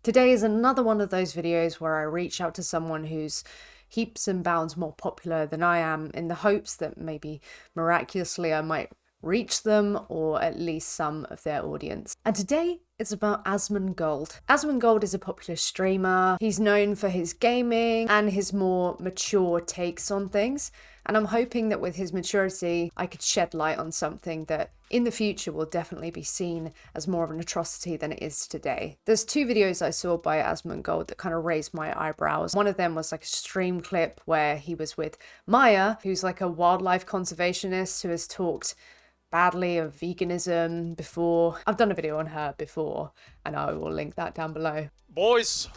Today is another one of those videos where I reach out to someone who's heaps and bounds more popular than I am, in the hopes that maybe miraculously I might reach them, or at least some of their audience. And today it's about Asmongold. Asmongold is a popular streamer. He's known for his gaming and his more mature takes on things. And I'm hoping that with his maturity, I could shed light on something that in the future will definitely be seen as more of an atrocity than it is today. There's two videos I saw by Asmongold that kind of raised my eyebrows. One of them was like a stream clip where he was with Maya, who's like a wildlife conservationist who has talked badly of veganism before. I've done a video on her before, and I will link that down below. Boys,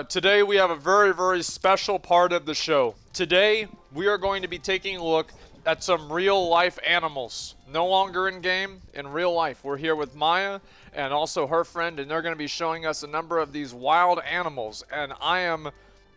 today we have a very special part of the show. Today, we are going to be taking a look at some real life animals. No longer in game, in real life. We're here with Maya and also her friend, and they're going to be showing us a number of these wild animals. And I am,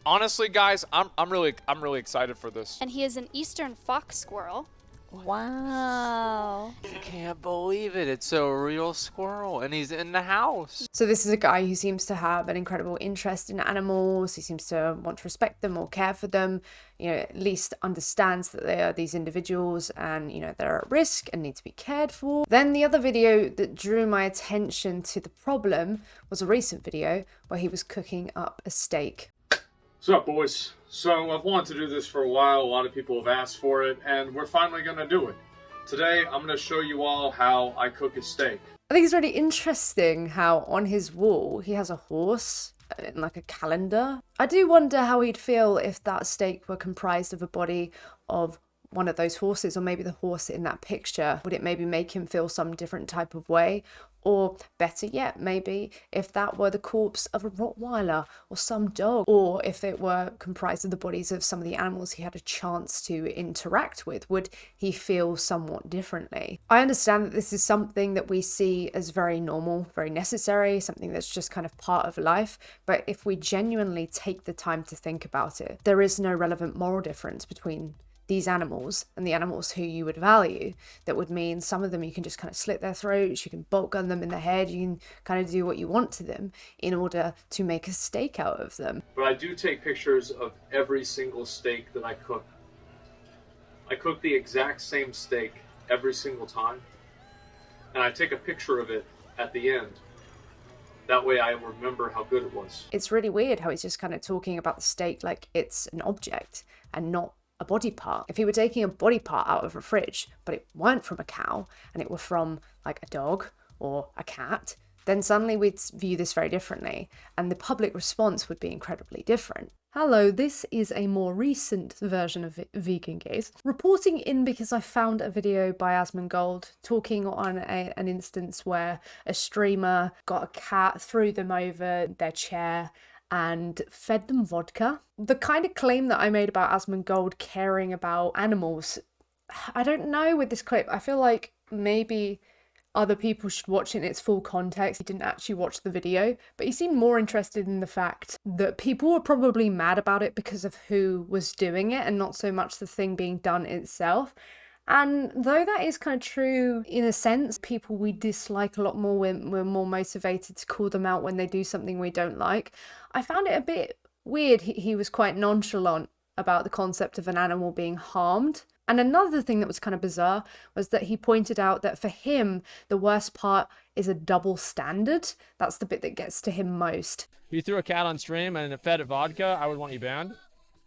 honestly guys, I'm really excited for this. And he is an eastern fox squirrel. Wow. I can't believe it. It's a real squirrel and he's in the house. So this is a guy who seems to have an incredible interest in animals. He seems to want to respect them or care for them, you know, at least understands that they are these individuals and, you know, they're at risk and need to be cared for. Then the other video that drew my attention to the problem was a recent video where he was cooking up a steak. What's up, boys? So I've wanted to do this for a while. A lot of people have asked for it, and we're finally going to do it. Today, I'm going to show you all how I cook a steak. I think it's really interesting how on his wall he has a horse in like a calendar. I do wonder how he'd feel if that steak were comprised of a body of one of those horses, or maybe the horse in that picture. Would it maybe make him feel some different type of way? Or better yet, maybe if that were the corpse of a Rottweiler or some dog, or if it were comprised of the bodies of some of the animals he had a chance to interact with, would he feel somewhat differently? I understand that this is something that we see as very normal, very necessary, something that's just kind of part of life. But if we genuinely take the time to think about it, there is no relevant moral difference between these animals and the animals who you would value. That would mean some of them you can just kind of slit their throats, you can bolt gun them in the head, you can kind of do what you want to them in order to make a steak out of them. But I do take pictures of every single steak that I cook. I cook the exact same steak every single time, and I take a picture of it at the end. That way I remember how good it was. It's really weird how he's just kind of talking about the steak like it's an object and not a body part. If he were taking a body part out of a fridge, but it weren't from a cow and it were from like a dog or a cat, then suddenly we'd view this very differently and the public response would be incredibly different. Hello, this is a more recent version of Vegan Gaze. Reporting in because I found a video by Asmongold talking on an instance where a streamer got a cat, threw them over their chair and fed them vodka. The kind of claim that I made about Asmongold caring about animals, I don't know with this clip. I feel like maybe other people should watch it in its full context. He didn't actually watch the video, but he seemed more interested in the fact that people were probably mad about it because of who was doing it and not so much the thing being done itself. And though that is kind of true in a sense, people we dislike a lot more, we're more motivated to call them out when they do something we don't like. I found it a bit weird. He was quite nonchalant about the concept of an animal being harmed. And another thing that was kind of bizarre was that he pointed out that for him, the worst part is a double standard. That's the bit that gets to him most. If you threw a cat on stream and it fed it vodka, I would want you banned.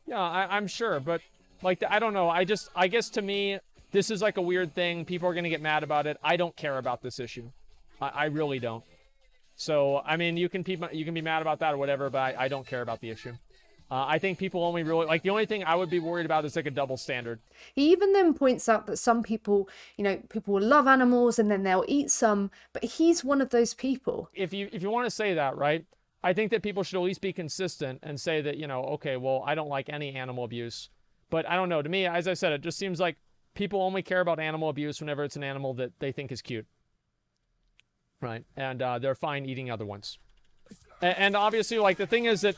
Yeah, I'm sure, but like, I don't know. I guess to me, this is like a weird thing. People are going to get mad about it. I don't care about this issue. I really don't. So, I mean, you can be mad about that or whatever, but I don't care about the issue. I think people only really, like, the only thing I would be worried about is like a double standard. He even then points out that some people, you know, people will love animals and then they'll eat some, but he's one of those people. If you want to say that, right, I think that people should at least be consistent and say that, you know, okay, well, I don't like any animal abuse. But I don't know. To me, as I said, it just seems like people only care about animal abuse whenever it's an animal that they think is cute. Right. And they're fine eating other ones. And obviously, like, the thing is that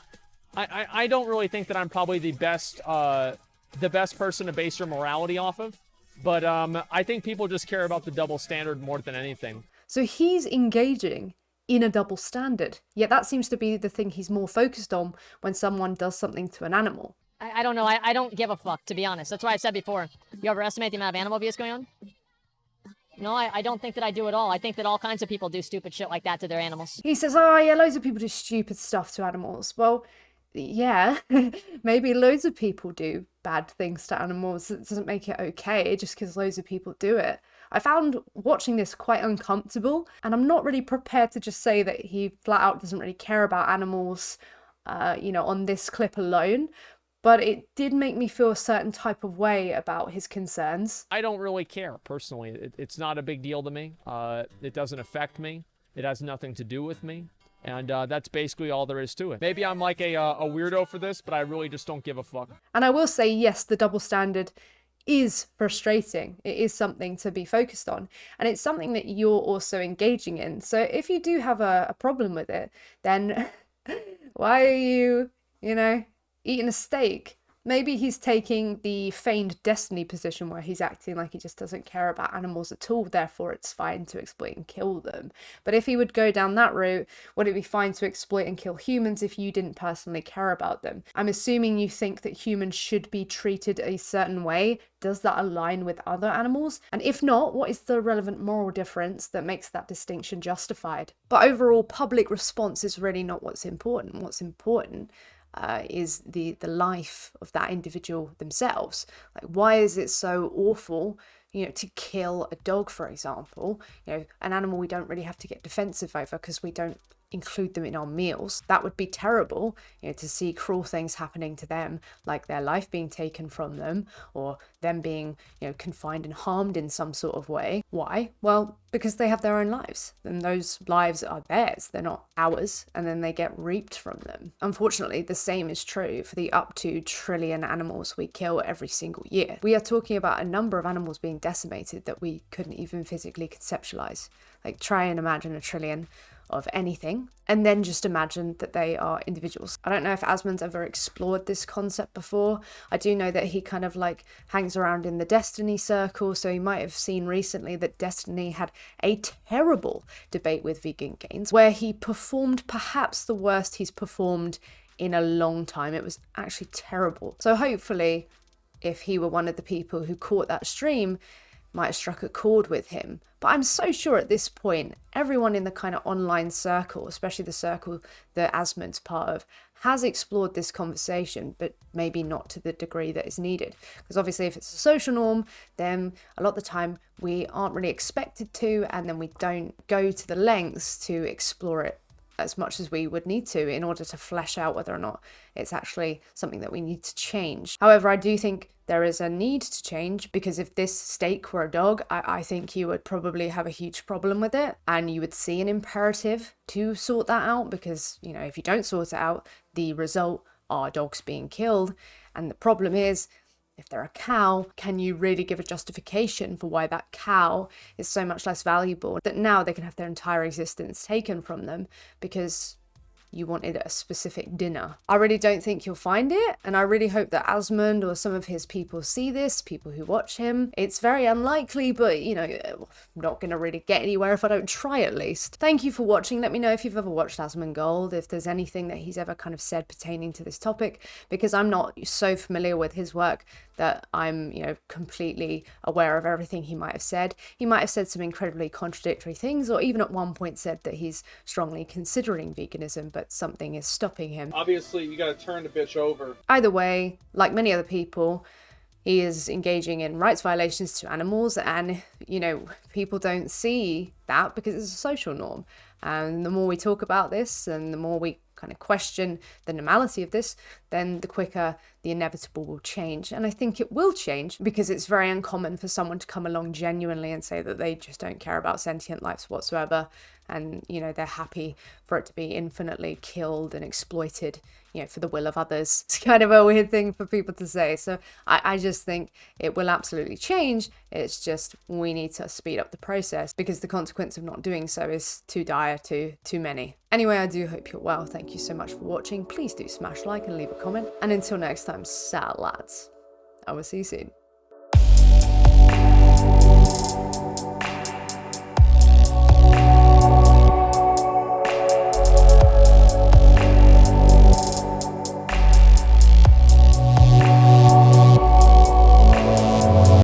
I don't really think that I'm probably the best person to base your morality off of. But I think people just care about the double standard more than anything. So he's engaging in a double standard. Yet that seems to be the thing he's more focused on when someone does something to an animal. I don't know. I don't give a fuck, to be honest. That's why I said before, you overestimate the amount of animal abuse going on? No, I don't think that I do at all. I think that all kinds of people do stupid shit like that to their animals. He says, oh yeah, loads of people do stupid stuff to animals. Well, yeah, maybe loads of people do bad things to animals. It doesn't make it okay just because loads of people do it. I found watching this quite uncomfortable, and I'm not really prepared to just say that he flat out doesn't really care about animals, on this clip alone. But it did make me feel a certain type of way about his concerns. I don't really care, personally. It's not a big deal to me. It doesn't affect me. It has nothing to do with me. And that's basically all there is to it. Maybe I'm like a weirdo for this, but I really just don't give a fuck. And I will say, yes, the double standard is frustrating. It is something to be focused on. And it's something that you're also engaging in. So if you do have a problem with it, then why are you, eating a steak? Maybe he's taking the feigned destiny position where he's acting like he just doesn't care about animals at all, therefore it's fine to exploit and kill them. But if he would go down that route, would it be fine to exploit and kill humans if you didn't personally care about them? I'm assuming you think that humans should be treated a certain way. Does that align with other animals? And if not, what is the relevant moral difference that makes that distinction justified? But overall, public response is really not what's important. What's important is the life of that individual themselves. Like, why is it so awful, to kill a dog, for example? An animal we don't really have to get defensive over because we don't include them in our meals. That would be terrible, to see cruel things happening to them, like their life being taken from them, or them being, confined and harmed in some sort of way. Why? Well, because they have their own lives, and those lives are theirs, they're not ours, and then they get reaped from them. Unfortunately, the same is true for the up to trillion animals we kill every single year. We are talking about a number of animals being decimated that we couldn't even physically conceptualize. Like, try and imagine a trillion of anything, and then just imagine that they are individuals. I don't know if Asmon's ever explored this concept before. I do know that he kind of hangs around in the Destiny circle, so he might have seen recently that Destiny had a terrible debate with Vegan Gains, where he performed perhaps the worst he's performed in a long time. It was actually terrible. So hopefully, if he were one of the people who caught that stream, might have struck a chord with him. But I'm so sure at this point, everyone in the kind of online circle, especially the circle that Asmon's part of, has explored this conversation, but maybe not to the degree that is needed. Because obviously if it's a social norm, then a lot of the time we aren't really expected to, and then we don't go to the lengths to explore it as much as we would need to in order to flesh out whether or not it's actually something that we need to change. However, I do think there is a need to change, because if this steak were a dog, I think you would probably have a huge problem with it, and you would see an imperative to sort that out, because, if you don't sort it out, the result are dogs being killed. And the problem is, if they're a cow, can you really give a justification for why that cow is so much less valuable that now they can have their entire existence taken from them because you wanted a specific dinner? I really don't think you'll find it, and I really hope that Asmond or some of his people see this, people who watch him. It's very unlikely, but I'm not going to really get anywhere if I don't try at least. Thank you for watching. Let me know if you've ever watched Asmongold, if there's anything that he's ever kind of said pertaining to this topic, because I'm not so familiar with his work that I'm, completely aware of everything he might have said. He might have said some incredibly contradictory things, or even at one point said that he's strongly considering veganism, but something is stopping him. Obviously, you gotta turn the bitch over. Either way, like many other people, he is engaging in rights violations to animals, and, people don't see that because it's a social norm. And the more we talk about this, and the more we kind of question the normality of this, then the quicker the inevitable will change. And I think it will change, because it's very uncommon for someone to come along genuinely and say that they just don't care about sentient lives whatsoever, and they're happy for it to be infinitely killed and exploited, for the will of others. It's kind of a weird thing for people to say. So I just think it will absolutely change. It's just we need to speed up the process, because the consequence of not doing so is too dire to too many. Anyway, I do hope you're well. Thank you so much for watching. Please do smash like and leave a comment. And until next time, sad lads, I will see you soon.